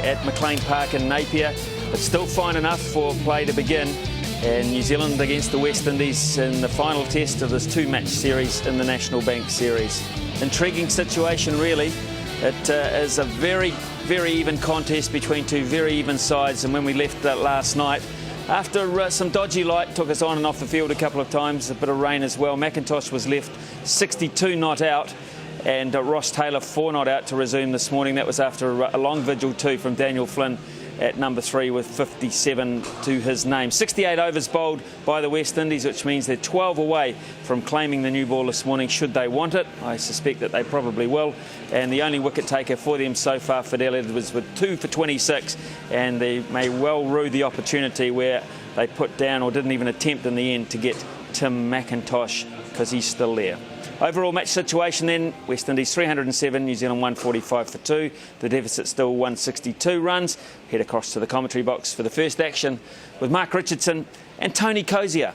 at McLean Park in Napier, but still fine enough for play to begin. And New Zealand against the West Indies in the final test of this two-match series in the National Bank Series. Intriguing situation, really. It is a very, very even contest between two very even sides. And when we left last night, after some dodgy light took us on and off the field a couple of times, a bit of rain as well, McIntosh was left 62 not out, and Ross Taylor 4 not out to resume this morning. That was after a long vigil too from Daniel Flynn at number 3 with 57 to his name. 68 overs bowled by the West Indies, which means they're 12 away from claiming the new ball this morning should they want it. I suspect that they probably will. And the only wicket taker for them so far, Fidel Edwards, with 2 for 26, and they may well rue the opportunity where they put down or didn't even attempt in the end to get Tim McIntosh, because he's still there. Overall match situation then, West Indies 307, New Zealand 145 for 2. The deficit still 162 runs. Head across to the commentary box for the first action with Mark Richardson and Tony Cozier.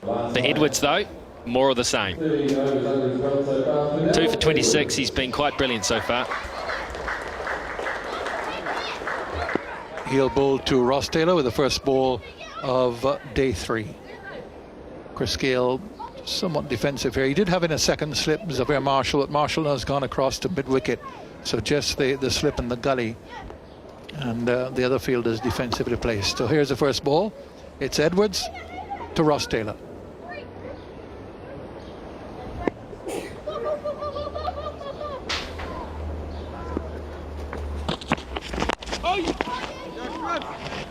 For Edwards though, more of the same. 2 for 26, he's been quite brilliant so far. He'll bowl to Ross Taylor with the first ball of day 3. Chris Gayle somewhat defensive here. He did have in a second slip Xavier Marshall, but Marshall has gone across to mid-wicket, so just the slip in the gully, and the other field is defensively placed. So here's the first ball. It's Edwards to Ross Taylor.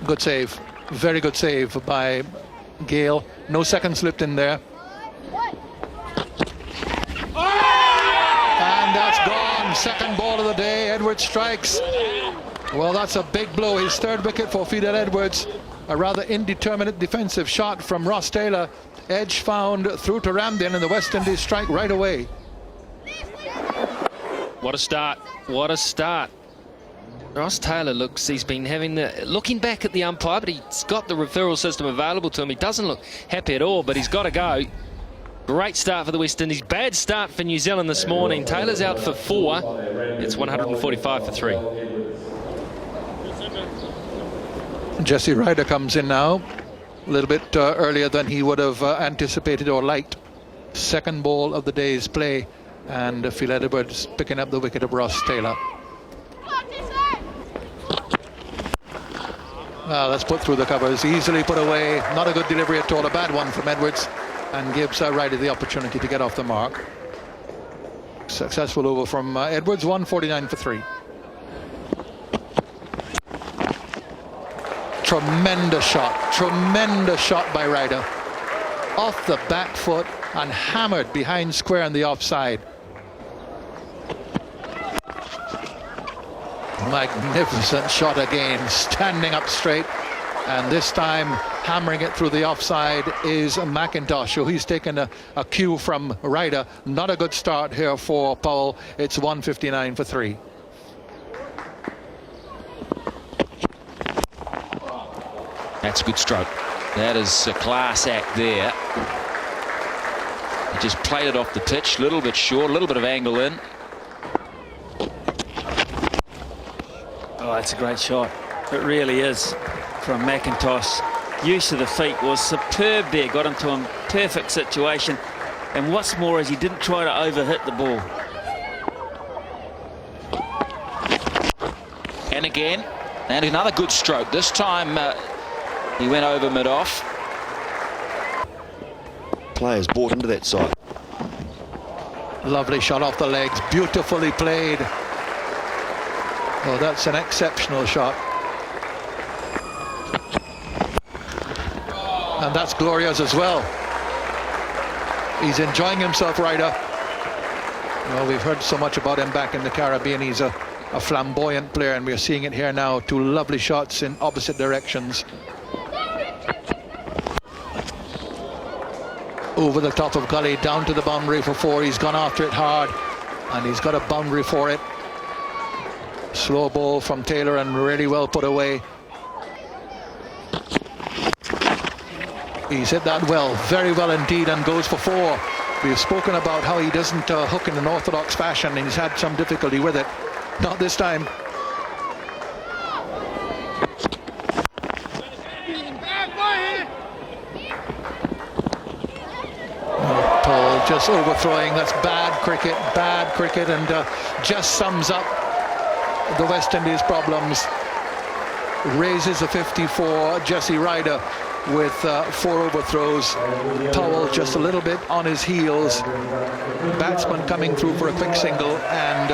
Good save, very good save by Gayle. No second slipped in there. And that's gone. Second ball of the day. Edwards strikes. Well, that's a big blow. His third wicket for Fidel Edwards. A rather indeterminate defensive shot from Ross Taylor. Edge found through to Ramdin, and the West Indies strike right away. What a start. What a start. Ross Taylor looks, he's been having looking back at the umpire, but he's got the referral system available to him. He doesn't look happy at all, but he's got to go. Great start for the West Indies. Bad start for New Zealand this morning. Taylor's out for 4. It's 145 for 3. Jesse Ryder comes in now, a little bit earlier than he would have anticipated or liked. Second ball of the day's play, and Fidel Edwards picking up the wicket of Ross Taylor. That's put through the covers, easily put away. Not a good delivery at all, a bad one from Edwards, and gives Ryder the opportunity to get off the mark. Successful over from Edwards, 149 for 3. Tremendous shot by Ryder. Off the back foot and hammered behind square on the offside. Magnificent shot again, standing up straight, and this time hammering it through the offside is McIntosh, so he's taken a cue from Ryder. Not a good start here for Powell. It's 159 for 3. That's a good stroke. That is a class act there. He just played it off the pitch, a little bit short, a little bit of angle in. Oh, that's a great shot. It really is from McIntosh. Use of the feet was superb there. Got into a perfect situation. And what's more is he didn't try to overhit the ball. And again, and another good stroke. This time he went over mid-off. Players bought into that side. Lovely shot off the legs, beautifully played. Oh, that's an exceptional shot. And that's glorious as well. He's enjoying himself, Ryder. Well, we've heard so much about him back in the Caribbean. He's a flamboyant player, and we're seeing it here now. 2 lovely shots in opposite directions. Over the top of gully, down to the boundary for 4. He's gone after it hard, and he's got a boundary for it. Slow ball from Taylor and really well put away. He's hit that well, very well indeed, and goes for 4. We've spoken about how he doesn't hook in an orthodox fashion, and he's had some difficulty with it. Not this time. just overthrowing. That's bad cricket, and just sums up the West Indies problems. Raises a 54, Jesse RYDER with 4 overthrows. Powell just a little bit on his heels. Batsman coming through for a quick single, and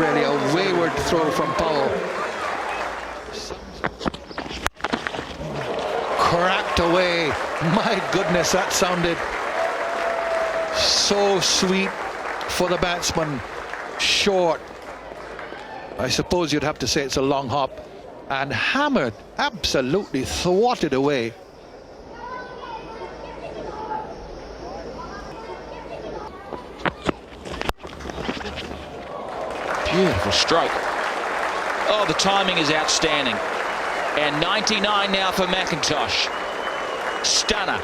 really a wayward throw from Powell. Cracked away. My goodness, that sounded so sweet for the batsman. Short. I suppose you'd have to say it's a long hop. And hammered, absolutely thwarted away. Beautiful stroke. Oh, the timing is outstanding. And 99 now for McIntosh. Stunner.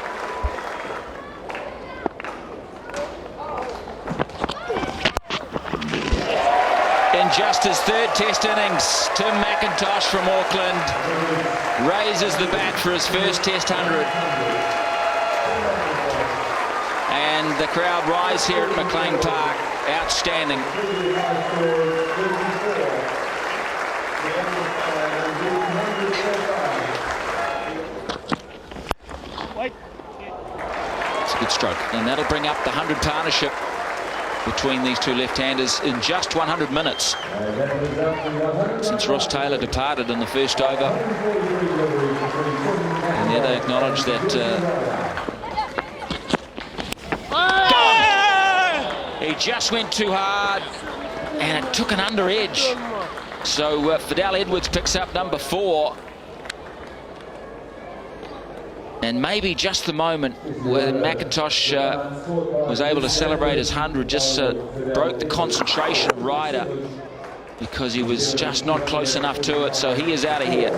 In just his 3rd Test innings, Tim McIntosh from Auckland raises the bat for his first Test 100. And the crowd rise here at McLean Park. Outstanding. It's a good stroke, and that'll bring up the 100 partnership between these two left-handers in just 100 minutes since Ross Taylor departed in the first over. And there they acknowledge that he just went too hard and it took an under edge. So Fidel Edwards picks up number 4. And maybe just the moment when McIntosh was able to celebrate his 100 just broke the concentration of RYDER, because he was just not close enough to it. So he is out of here.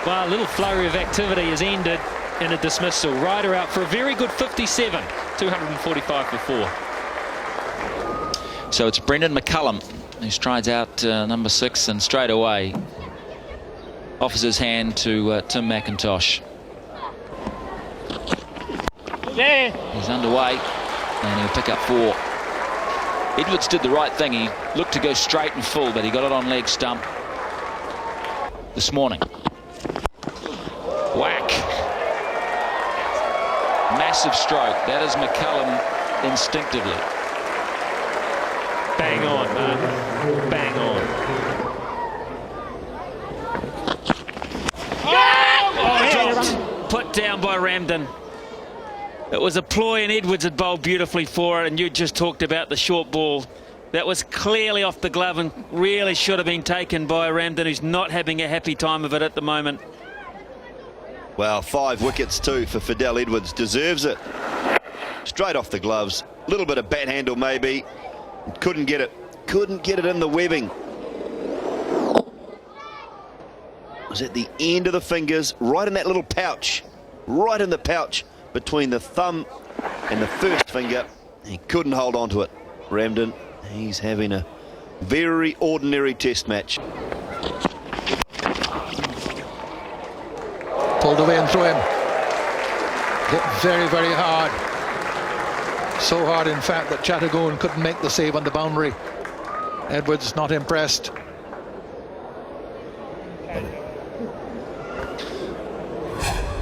Well, a little flurry of activity has ended in a dismissal. RYDER out for a very good 57, 245 for 4. So it's Brendan McCullum who strides out number 6, and straight away offers his hand to Tim McIntosh. He's underway, and he'll pick up 4. Edwards did the right thing. He looked to go straight and full, but he got it on leg stump this morning. Whack. Massive stroke. That is McCullum instinctively. Bang on, man. Bang on. Put down by Ramden. It was a ploy, and Edwards had bowled beautifully for it, and you just talked about the short ball. That was clearly off the glove and really should have been taken by Ramden, who's not having a happy time of it at the moment. Well, 5 wickets too for Fidel Edwards. Deserves it. Straight off the gloves. A little bit of bat handle maybe. Couldn't get it. Couldn't get it in the webbing. It was at the end of the fingers, right in that little pouch. Right in the pouch between the thumb and the first finger. He couldn't hold on to it. Ramden, he's having a very ordinary Test match. Pulled away and threw him. Hit very, very hard. So hard, in fact, that Chattergoon couldn't make the save on the boundary. Edwards not impressed.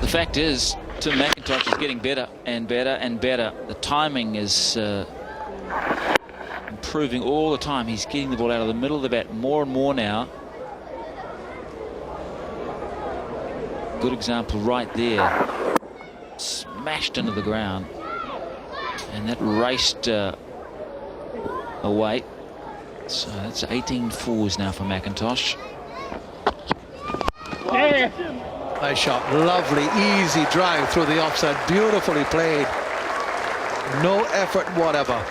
The fact is, Tim McIntosh is getting better and better and better. The timing is improving all the time. He's getting the ball out of the middle of the bat more and more now. Good example right there. Smashed into the ground. And that raced away. So that's 18 fours now for McIntosh. Nice shot. Lovely, easy drive through the offside. Beautifully played. No effort whatever.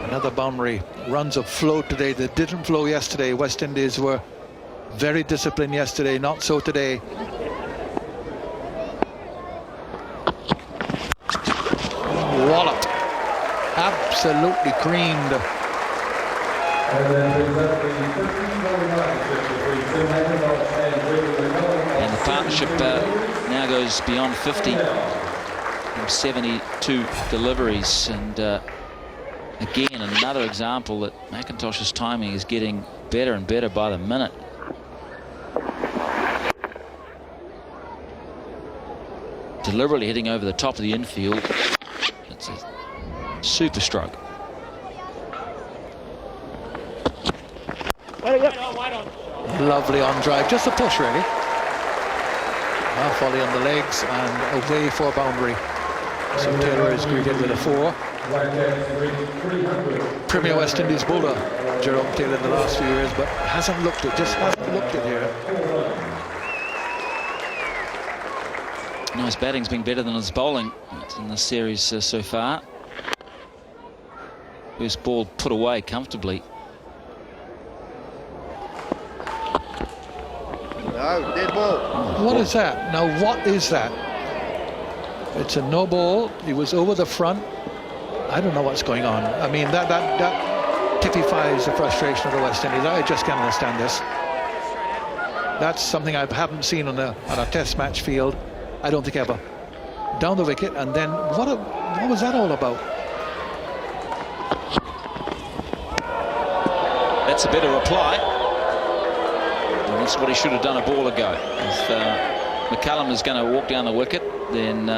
Another boundary. Runs of flow today that didn't flow yesterday. West Indies were very disciplined yesterday, not so today. Walloped. Absolutely creamed. And the partnership now goes beyond 50 from 72 deliveries. And again, another example that McIntosh's timing is getting better and better by the minute. Deliberately hitting over the top of the infield. It's a super stroke. Lovely on drive, just a push really. Half volley on the legs and away for boundary. So Taylor is greeted with a 4. Premier West Indies bowler Jerome Taylor in the last few years, but hasn't looked it, just hasn't looked it here. No, his batting's been better than his bowling in the series so far. First ball put away comfortably. No, dead ball. What is that? Now, what is that? It's a no ball. He was over the front. I don't know what's going on. I mean, that typifies the frustration of the West Indies. I just can't understand this. That's something I haven't seen on a test match field, I don't think ever. Down the wicket, and then what was that all about? That's a better reply. And that's what he should have done a ball ago. If McCullum is going to walk down the wicket, then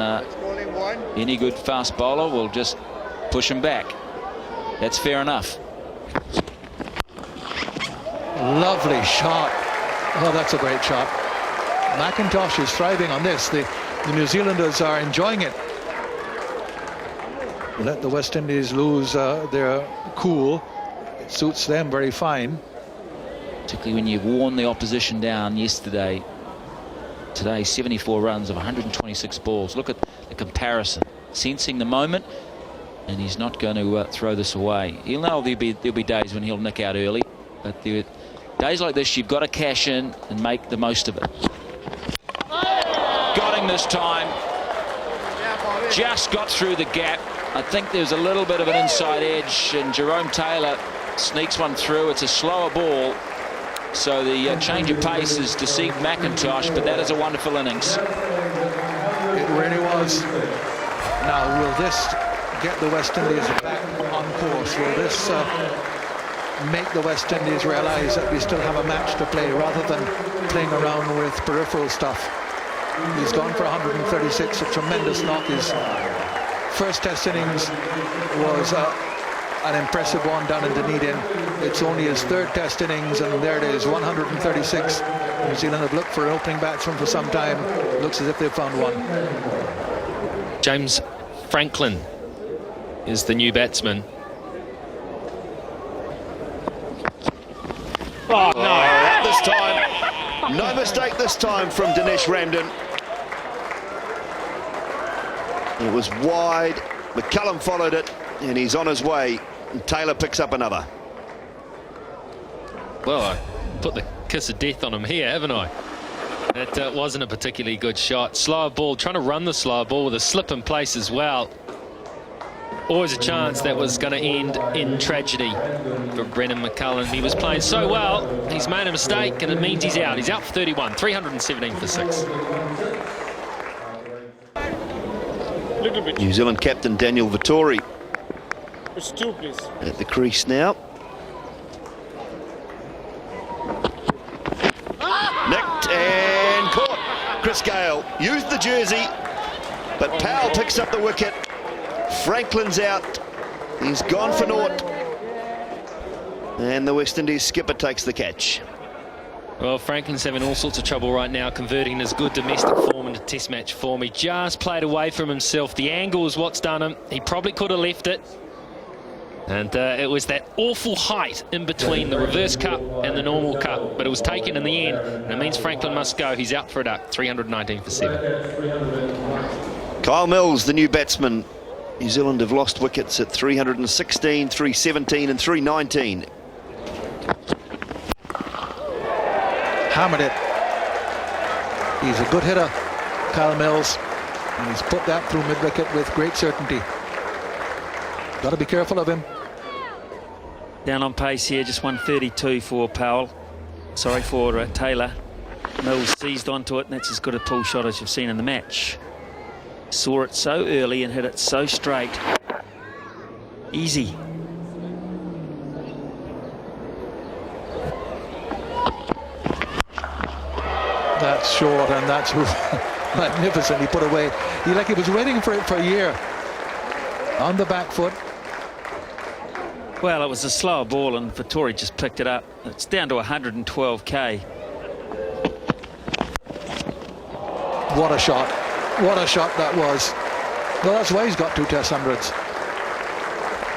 any good fast bowler will just push him back. That's fair enough. Lovely shot. Oh, that's a great shot. McIntosh is thriving on this. The New Zealanders are enjoying it. Let the West Indies lose their cool. It suits them very fine. Particularly when you've worn the opposition down yesterday. Today, 74 runs of 126 balls. Look at the comparison. Sensing the moment, and he's not going to throw this away. He'll know there'll be days when he'll nick out early, but days like this, you've got to cash in and make the most of it. Got him this time. Just got through the gap. I think there's a little bit of an inside edge, and Jerome Taylor sneaks one through. It's a slower ball, so the change of pace has deceived McIntosh, but that is a wonderful innings. It really was. Now, will this get the West Indies back on course? Will this make the West Indies realise that we still have a match to play rather than playing around with peripheral stuff? He's gone for 136, a tremendous knock. His first test innings was an impressive one down in Dunedin. It's only his third test innings, and there it is, 136. New Zealand have looked for an opening batsman for some time. Looks as if they've found one. James Franklin is the new batsman. Oh, no. This time, no mistake this time from Dinesh Ramdin. It was wide. McCullum followed it, and he's on his way. And Taylor picks up another. Well, I put the kiss of death on him here, haven't I? That wasn't a particularly good shot. Slower ball, trying to run the slower ball with a slip in place as well. Always a chance that was going to end in tragedy for Brendan McCullum. He was playing so well, he's made a mistake, and it means he's out. He's out for 31, 317 for 6. New Zealand captain Daniel Vettori It's 2, please. at the crease now. Nicked and caught. Chris Gayle used the jersey, but Powell picks up the wicket. Franklin's out. He's gone for naught. And the West Indies skipper takes the catch. Well, Franklin's having all sorts of trouble right now converting his good domestic form into test match form. He just played away from himself. The angle is what's done him. He probably could have left it. And it was that awful height in between the reverse cut and the normal cut. But it was taken in the end. And it means Franklin must go. He's out for a duck. 319 for 7. Kyle Mills, the new batsman. New Zealand have lost wickets at 316, 317 and 319. Hammered it. He's a good hitter, Kyle Mills, and he's put that through mid-wicket with great certainty. Got to be careful of him. Down on pace here, just 132 for Powell. Sorry, for Taylor. Mills seized onto it, and that's as good a pull shot as you've seen in the match. Saw it so early and hit it so straight. Easy. That's short, and that's magnificently put away. He was waiting for it for a year. On the back foot. Well, it was a slower ball, and VETTORI just picked it up. It's down to 112k. What a shot. What a shot that was. Well, that's why he's got 2 Test hundreds.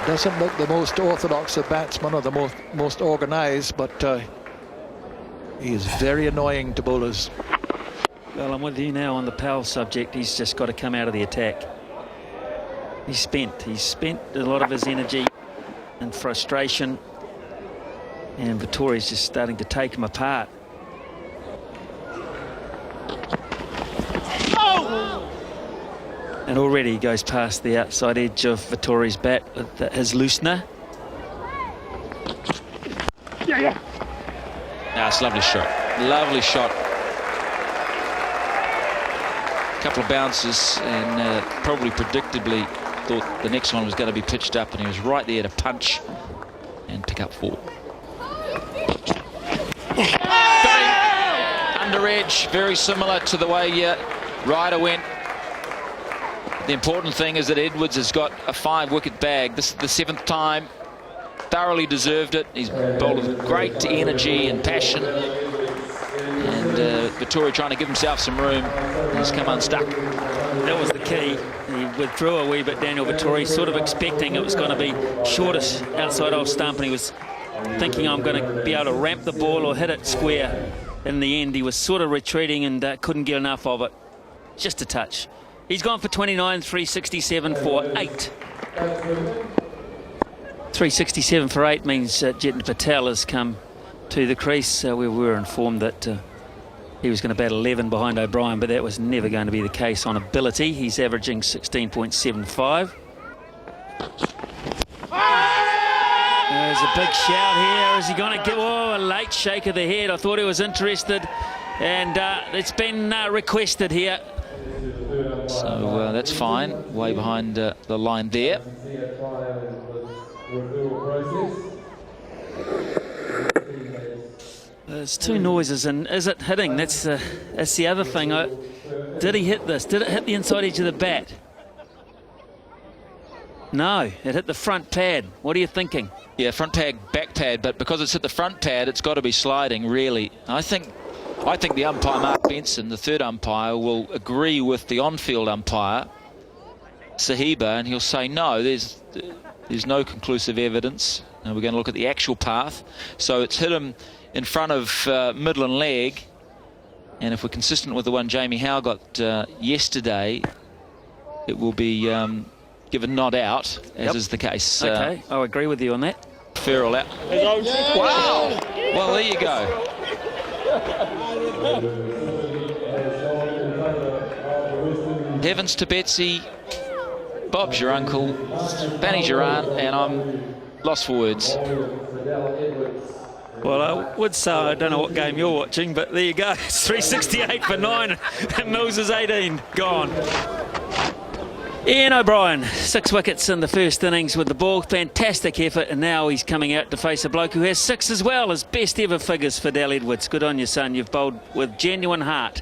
Doesn't look the most orthodox of batsmen or the most organised, but he is very annoying to bowlers. Well, I'm with you now on the Powell subject. He's just got to come out of the attack. He's spent a lot of his energy and frustration, and VETTORI's just starting to take him apart. And already he goes past the outside edge of VETTORI's bat with his loosener. That's a lovely shot. Lovely shot. A couple of bounces, and probably predictably thought the next one was going to be pitched up, and he was right there to punch and pick up 4. Under edge, very similar to the way RYDER went. The important thing is that Edwards has got a 5-wicket bag. This is the 7th time. Thoroughly deserved it. He's bowled with great energy and passion. And VETTORI trying to give himself some room. He's come unstuck. That was the key. He withdrew a wee bit, Daniel VETTORI, sort of expecting it was going to be shortish outside off stump, and he was thinking, I'm going to be able to ramp the ball or hit it square. In the end, he was sort of retreating and couldn't get enough of it. Just a touch. He's gone for 29, 367 for 8. 367 for 8 means Jetan Patel has come to the crease. We were informed that he was going to bat 11 behind O'Brien, but that was never going to be the case on ability. He's averaging 16.75. There's a big shout here. Is he going to give a late shake of the head? I thought he was interested, and it's been requested here. So that's fine. Way behind the line there. There's 2 noises, and is it hitting? That's the other thing. Did he hit this? Did it hit the inside edge of the bat? No, it hit the front pad. What are you thinking? Yeah, front pad, back pad, but because it's hit the front pad, it's got to be sliding, really. I think the umpire, Mark Benson, the 3rd umpire, will agree with the on-field umpire, Sahiba, and he'll say, no, there's no conclusive evidence. And we're going to look at the actual path. So it's hit him in front of middle and leg. And if we're consistent with the one Jamie Howe got yesterday, it will be given not out, as is the case. Okay, I agree with you on that. Farrell out. Wow! Well, there you go. Heavens to Betsy, Bob's your uncle, Banny's your aunt, and I'm lost for words. Well, I would say I don't know what game you're watching, but there you go. It's 368 for 9, and Mills is 18. Gone. Ian O'Brien, 6 wickets in the first innings with the ball. Fantastic effort, and now he's coming out to face a bloke who has 6 as well. His best ever figures, Fidel Edwards. Good on you, son. You've bowled with genuine heart.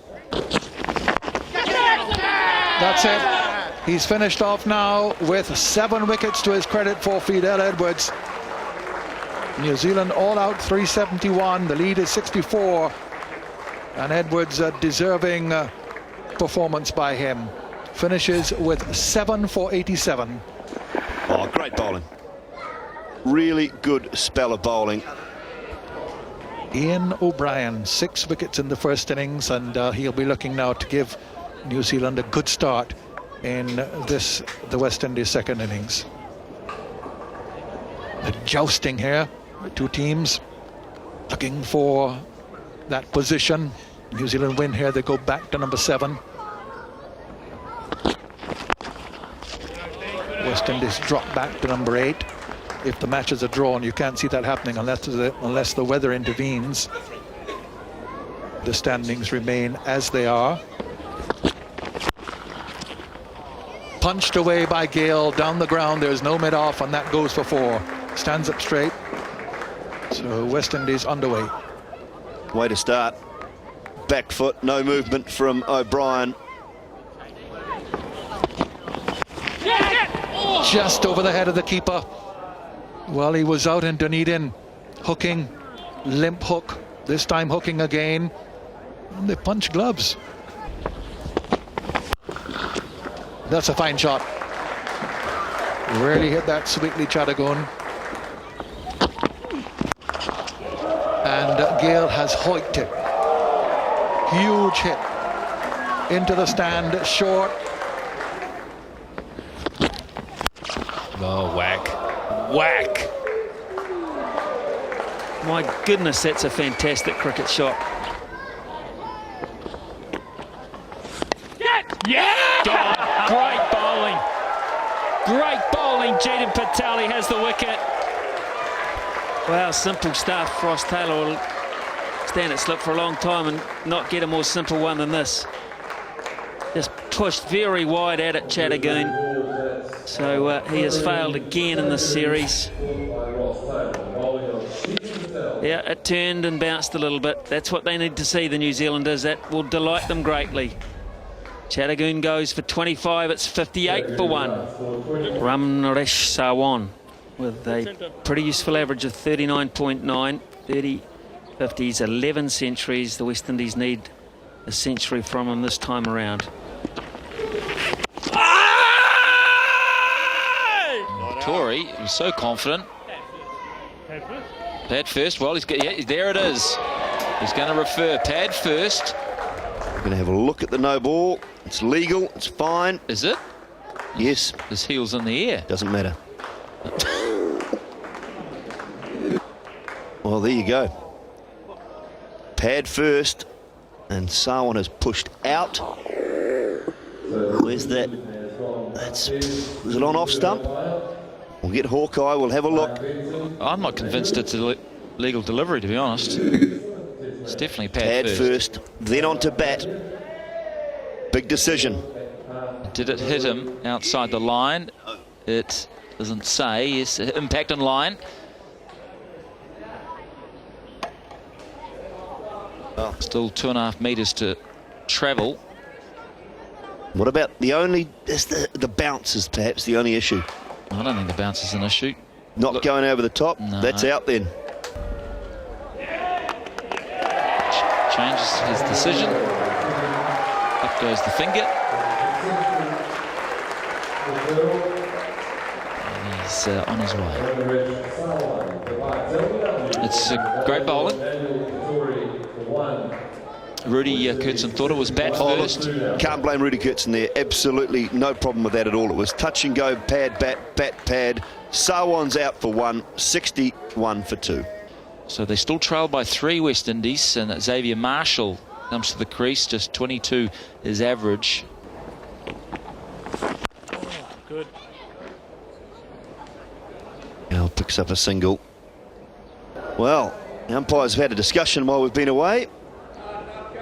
That's it. He's finished off now with 7 wickets to his credit for Fidel Edwards. New Zealand all out 371. The lead is 64. And Edwards a deserving performance by him. Finishes with 7 for 87. Oh, great bowling. Really good spell of bowling. Ian O'Brien, 6 wickets in the first innings, and he'll be looking now to give New Zealand a good start in the West Indies second innings. The jousting here, the 2 teams looking for that position. New Zealand win here, they go back to number 7. West Indies drop back to number 8. If the matches are drawn, you can't see that happening unless the weather intervenes. the standings remain as they are. Punched away by Gayle down the ground. There's no mid-off, and that goes for 4. Stands up straight. So West Indies underway. Way to start. Back foot, no movement from O'Brien. Just over the head of the keeper. Well, he was out in Dunedin, hooking, limp hook, this time hooking again. And they punch gloves. That's a fine shot. Really hit that sweetly, Chadagun. And Gayle has hoiked it. Huge hit into the stand, short. Oh, whack. Whack. My goodness, that's a fantastic cricket shot. Yeah! God, great bowling. Great bowling. Jaden Patali has the wicket. Wow, simple stuff. Ross Taylor will stand at slip for a long time and not get a more simple one than this. Just pushed very wide at it, Chadagun. So he has failed again in this series. Yeah, it turned and bounced a little bit. That's what they need to see, the New Zealanders. That will delight them greatly. Chadagun goes for 25. It's 58 for 1. Ramnaresh Sawan with a pretty useful average of 39.9. 30 50s, 11 centuries. The West Indies need a century from him this time around. VETTORI was so confident. Pad first. Well, yeah, there it is. He's going to refer. Pad first. We're going to have a look at the no ball. It's legal. It's fine. Is it? Yes. His heel's in the air. Doesn't matter. Well, there you go. Pad first. And Sawan has pushed out. Where's that? Is it on off stump? We'll get Hawkeye. We'll have a look. I'm not convinced it's a legal delivery, to be honest. It's definitely pad first. Then on to bat. Big decision. Did it hit him outside the line? It doesn't say. Yes, impact on line. Oh. Still 2.5 metres to travel. What about the bounce is perhaps the only issue? I don't think the bounce is an issue. Not going over the top? No. That's out then. Changes his decision. Up goes the finger. And he's on his way. It's great bowling. Rudy Kurtzen thought it was bat first. Can't blame Rudy Kurtzen there. Absolutely no problem with that at all. It was touch and go, pad, bat, pad. Sawan's out for 1, 61 for 2. So they still trail by 3, West Indies, and Xavier Marshall comes to the crease, just 22 is average. Good. Gayle picks up a single. Well, the umpires have had a discussion while we've been away.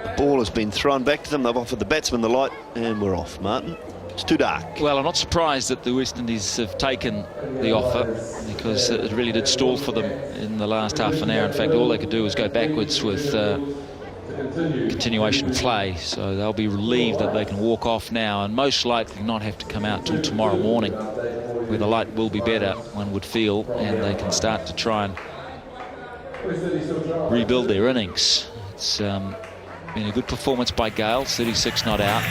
The ball has been thrown back to them. They've offered the batsman the light, and we're off, Martin. It's too dark. Well, I'm not surprised that the West Indies have taken the offer, because it really did stall for them in the last half an hour. In fact, all they could do was go backwards with continuation play. So they'll be relieved that they can walk off now, and most likely not have to come out till tomorrow morning, where the light will be better, one would feel, and they can start to try and rebuild their innings. It's been a good performance by Gayle, 36 not out.